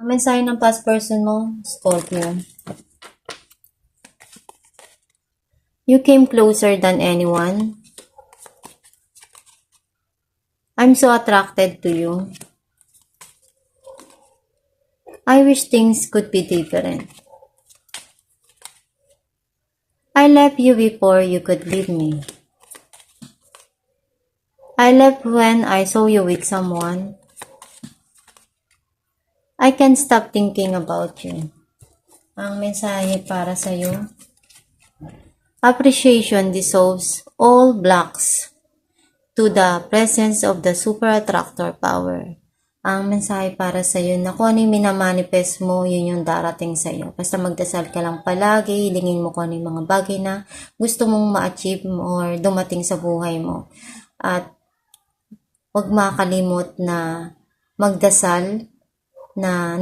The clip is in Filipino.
Ang mensahe ng past person mo, Scorpio. You came closer than anyone. I'm so attracted to you. I wish things could be different. I left you before you could leave me. I left when I saw you with someone. I can't stop thinking about you. Ang mensahe para sa'yo. Appreciation dissolves all blocks to the presence of the super attractor power. Ang mensahe para sa'yo na kung ano yung minamanifest mo, yun yung darating sa'yo. Basta magdasal ka lang palagi, hilingin mo kung ano yung mga bagay na gusto mong ma-achieve or dumating sa buhay mo. At huwag makalimot na magdasal na